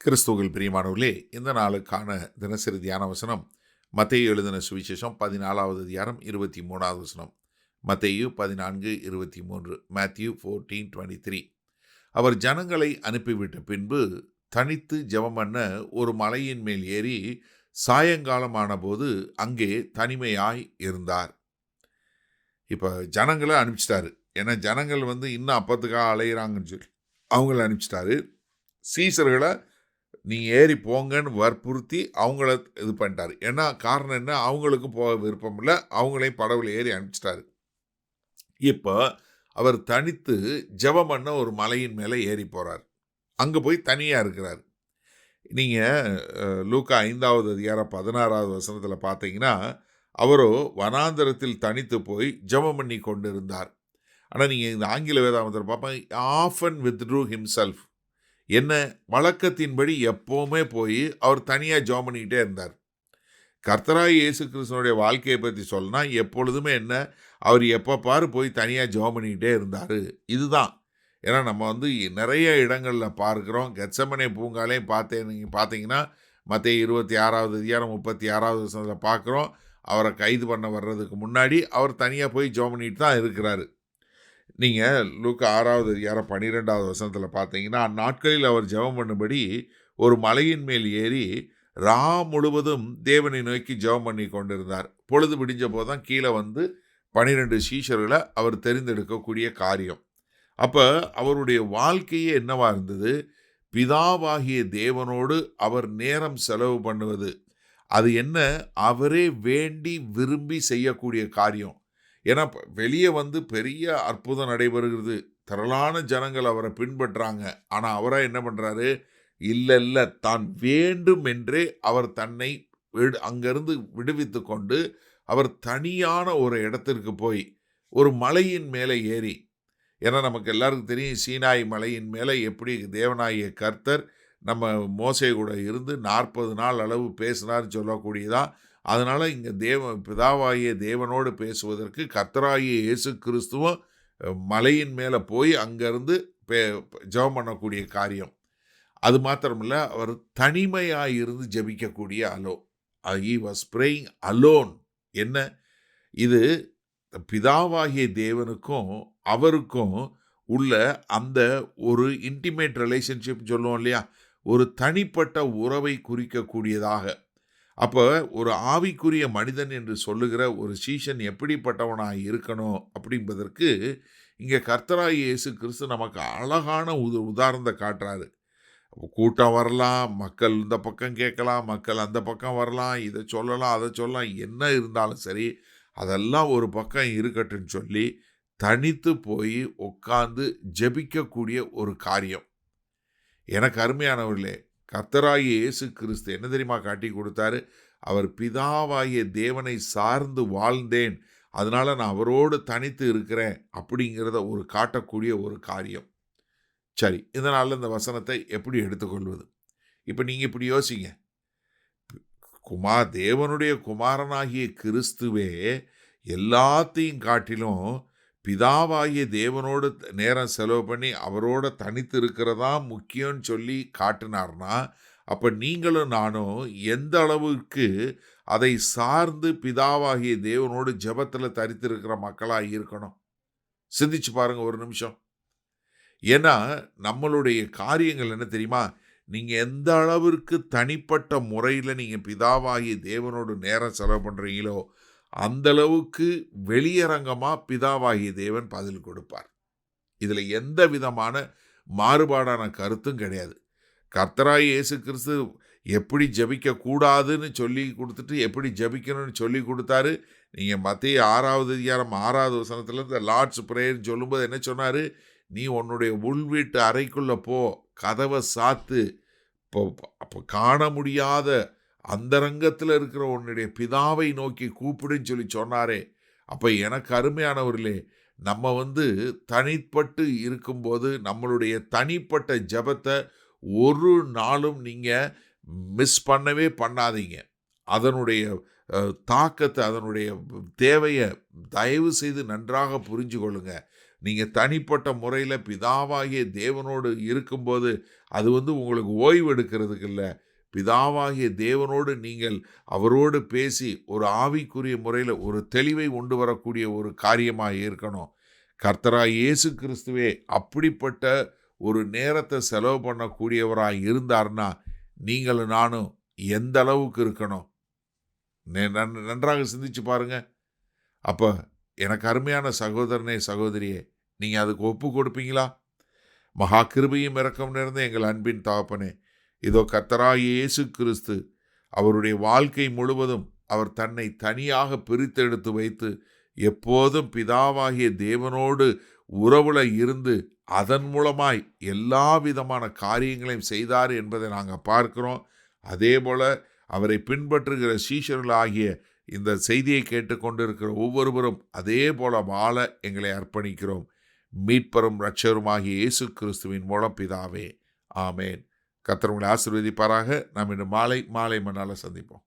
கிறிஸ்துவில் பிரியமானவர்களே, இந்த நாளுக்கான தினசரி தியான வசனம் மத்தேயு எழுதின சுவிசேஷம் 14வது அதிகாரம் 23வது வசனம். மத்தேயு 14:23. மேத்யூ 14:23. அவர் ஜனங்களை அனுப்பிவிட்ட பின்பு தனித்து ஜெபம் பண்ண ஒரு மலையின் மேல் ஏறி சாயங்காலமான போது அங்கே தனிமையாய் இருந்தார். இப்போ ஜனங்களை அனுப்பிச்சிட்டாரு. ஏன்னா ஜனங்கள் இன்னும் அப்பத்துக்காக அலையிறாங்கன்னு சொல்லி அவங்கள அனுப்பிச்சிட்டாரு. சீசர்களை நீ ஏறி போங்கன்னு வற்புறுத்தி அவங்கள இது பண்ணிட்டாரு. ஏன்னா காரணம் என்ன, அவங்களுக்கும் போக விருப்பம் இல்லை, அவங்களையும் படகுல ஏறி அனுப்பிச்சிட்டாரு. இப்போ அவர் தனித்து ஜெபம் பண்ண ஒரு மலையின் மேலே ஏறி போகிறார். அங்கே போய் தனியாக இருக்கிறார். நீங்கள் லூக்கா 5வது அதிகாரம் 16வது வசனத்தில் பார்த்தீங்கன்னா, அவரோ வனாந்தரத்தில் தனித்து போய் ஜெபம் பண்ணி கொண்டு இருந்தார். ஆனால் நீங்கள் இந்த ஆங்கில வேதாகமத்தில் பார்ப்பேன், ஆஃபன் வித்ட்ரூ ஹிம்செல்ஃப். என்ன வழக்கத்தின்படி எப்போவுமே போய் அவர் தனியாக ஜெபம் பண்ணிக்கிட்டே இருந்தார். கர்த்தராகிய இயேசு கிறிஸ்துவனுடைய வாழ்க்கையை பற்றி சொல்லனா எப்பொழுதுமே என்ன, அவர் எப்போ பாரு போய் தனியாக ஜெபம் பண்ணிக்கிட்டே இருந்தார். இதுதான். ஏன்னா நம்ம நிறைய இடங்களில் பார்க்குறோம். கெத்செமனே பூங்காலையும் நீங்கள் பார்த்தீங்கன்னா மத்தேயு 26வது அதிகாரம் 36வது வசனத்தில் பார்க்குறோம். அவரை கைது பண்ண வர்றதுக்கு முன்னாடி அவர் தனியாக போய் ஜெபம் பண்ணிட்டு தான் இருக்கிறாரு. நீங்கள் லூக்கா 6வது அதிகாரம் 12வது வசனத்தில் பார்த்தீங்கன்னா, அந்நாட்களில் அவர் ஜெபம் பண்ணும்படி ஒரு மலையின் மேல் ஏறி முழுவதும் தேவனை நோக்கி ஜெபம் பண்ணி கொண்டிருந்தார். பொழுது விடிஞ்ச போது தான் கீழே 12 சீஷர்களை அவர் தெரிந்தெடுக்கக்கூடிய காரியம். அப்போ அவருடைய வாழ்க்கையே என்னவா இருந்தது? பிதாவாகிய தேவனோடு அவர் நேரம் செலவு பண்ணுவது. அது என்ன, அவரே வேண்டி விரும்பி செய்யக்கூடிய காரியம். ஏன்னா வெளியே பெரிய அற்புதம் நடைபெறுகிறது, திரளான ஜனங்கள் அவரை பின்பற்றாங்க. ஆனால் அவராக என்ன பண்ணுறாரு? இல்லை, தான் வேண்டும் என்றே அவர் தன்னை அங்கிருந்து விடுவித்து கொண்டு அவர் தனியான ஒரு இடத்திற்கு போய் ஒரு மலையின் மேலே ஏறி, ஏன்னா நமக்கு எல்லாருக்கும் தெரியும் சீனாய் மலையின் மேலே எப்படி தேவனாகிய கர்த்தர் நம்ம மோசே கூட இருந்து 40 நாள் அளவு பேசினார்னு சொல்லக்கூடியதான். அதனால் இங்கே பிதாவாகிய தேவனோடு பேசுவதற்கு கர்த்தராகிய இயேசு கிறிஸ்துவும் மலையின் மேலே போய் அங்கேருந்து ஜெபம் பண்ணக்கூடிய காரியம். அது மாத்திரமில்ல, அவர் தனிமையாக இருந்து ஜெபிக்கக்கூடிய he was praying alone. என்ன இது? பிதாவாகிய தேவனுக்கும் அவருக்கும் உள்ள அந்த ஒரு இன்டிமேட் ரிலேஷன்ஷிப் சொல்லுவோம் இல்லையா, ஒரு தனிப்பட்ட உறவை குறிக்கக்கூடியதாக. அப்போ ஒரு ஆவிக்குரிய மனிதன் என்று சொல்லுகிற ஒரு சீஷன் எப்படிப்பட்டவனாக இருக்கணும் அப்படின்பதற்கு இங்கே கர்த்தராகிய இயேசு கிறிஸ்து நமக்கு அழகான உதாரணத்தை காட்டுறாரு. கூட்டம் வரலாம், மக்கள் இந்த பக்கம் கேட்கலாம், மக்கள் அந்த பக்கம் வரலாம், இதை சொல்லலாம் அதை சொல்லலாம், என்ன இருந்தாலும் சரி அதெல்லாம் ஒரு பக்கம் இருக்கட்டுன்னு சொல்லி தனித்து போய் உட்கார்ந்து ஜெபிக்கக்கூடிய ஒரு காரியம். எனக்கு அருமையானவர்களே, கர்த்தராகிய இயேசு கிறிஸ்து என்ன தெரியுமா காட்டி கொடுத்தாரு? அவர் பிதாவாகிய தேவனை சார்ந்து வாழ்ந்தேன், அதனால் நான் அவரோடு தனித்து இருக்கிறேன் அப்படிங்கிறத ஒரு காட்டக்கூடிய ஒரு காரியம். சரி, இதனால் இந்த வசனத்தை எப்படி எடுத்துக்கொள்வது? இப்போ நீங்கள் இப்படி யோசிங்க, தேவனுடைய குமாரனாகிய கிறிஸ்துவே எல்லாத்தையும் காட்டிலும் பிதாவாகிய தேவனோடு நேரம் செலவு பண்ணி அவரோட தனித்து இருக்கிறதா முக்கியம்னு சொல்லி காட்டினார்னா, அப்போ நீங்களும் நானும் எந்த அளவுக்கு அதை சார்ந்து பிதாவாகிய தேவனோடு ஜெபத்தில் தரித்திருக்கிற மக்களாக இருக்கணும்? சிந்திச்சு பாருங்க ஒரு நிமிஷம். ஏன்னா நம்மளுடைய காரியங்கள் என்ன தெரியுமா, நீங்கள் எந்த அளவிற்கு தனிப்பட்ட முறையில் நீங்கள் பிதாவாகிய தேவனோடு நேரம் செலவு பண்ணுறீங்களோ அந்த அளவுக்கு வெளியரங்கமாக பிதாவாகிய தேவன் பதில் கொடுப்பார். இதில் எந்த விதமான மாறுபாடான கருத்தும் கிடையாது. கர்த்தராகிய இயேசு கிறிஸ்து எப்படி ஜெபிக்கக்கூடாதுன்னு சொல்லி கொடுத்துட்டு எப்படி ஜெபிக்கணும்னு சொல்லி கொடுத்தாரு. நீங்கள் மத்தேயு 6வது அதிகாரம் 6வது வசனத்தில் இந்த லார்ட்ஸ் பிரேயர்னு சொல்லும்போது என்ன சொன்னார்? நீ உன்னுடைய உள்வீட்டு அறைக்குள்ளே போ, கதவை சாத்து, அப்போ காண முடியாத அந்தரங்கத்தில் இருக்கிற உன்னுடைய பிதாவை நோக்கி கூப்பிடுன்னு சொல்லி சொன்னாரே. அப்போ எனக்கு அருமையானவர்களே, நம்ம தனிப்பட்டு இருக்கும்போது நம்மளுடைய தனிப்பட்ட ஜெபத்தை ஒரு நாளும் நீங்கள் மிஸ் பண்ணவே பண்ணாதீங்க. அதனுடைய தாக்கத்தை, அதனுடைய தேவையை தயவு செய்து நன்றாக புரிஞ்சு கொள்ளுங்க. நீங்கள் தனிப்பட்ட முறையில் பிதாவாகிய தேவனோடு இருக்கும்போது அது உங்களுக்கு ஓய்வு எடுக்கிறதுக்கு இல்லை. பிதாவாகிய தேவனோடு நீங்கள் அவரோடு பேசி ஒரு ஆவிக்குரிய முறையில் ஒரு தெளிவை உண்டு வரக்கூடிய ஒரு காரியமாக இருக்கணும். கர்த்தராய் இயேசு கிறிஸ்துவே அப்படிப்பட்ட ஒரு நேரத்தை செலவு பண்ணக்கூடியவராய் இருந்தார்னா நீங்களும் நானும் எந்த அளவுக்கு இருக்கணும்? நன்றாக சிந்திச்சு பாருங்க. அப்போ எனக்கு அருமையான சகோதரனே சகோதரியே, நீங்கள் அதுக்கு ஒப்பு கொடுப்பீங்களா? மகா கிருபையும் இரக்கம் நிறைந்த எங்கள் அன்பின் தகப்பனே, இதோ கர்த்தராகிய இயேசு கிறிஸ்து அவருடைய வாழ்க்கை முழுவதும் அவர் தன்னை தனியாக பிரித்தெடுத்து வைத்து எப்போதும் பிதாவாகிய தேவனோடு உறவுல இருந்து அதன் மூலமாய் எல்லா விதமான காரியங்களையும் செய்தார் என்பதை நாங்கள் பார்க்கிறோம். அதே போல அவரை பின்பற்றுகிற சீஷர்களாகிய இந்த செய்தியை கேட்டுக்கொண்டிருக்கிற ஒவ்வொருவரும் அதே போல வாழ எங்களை அர்ப்பணிக்கிறோம். மீட்பரும் இரட்சகருமாகிய இயேசு கிறிஸ்துவின் மூலம் பிதாவே, ஆமேன். கர்த்தர் உங்களை ஆசீர்வதிப்பாராக. நாம் இன்று மாலை மண்ணால சந்திப்போம்.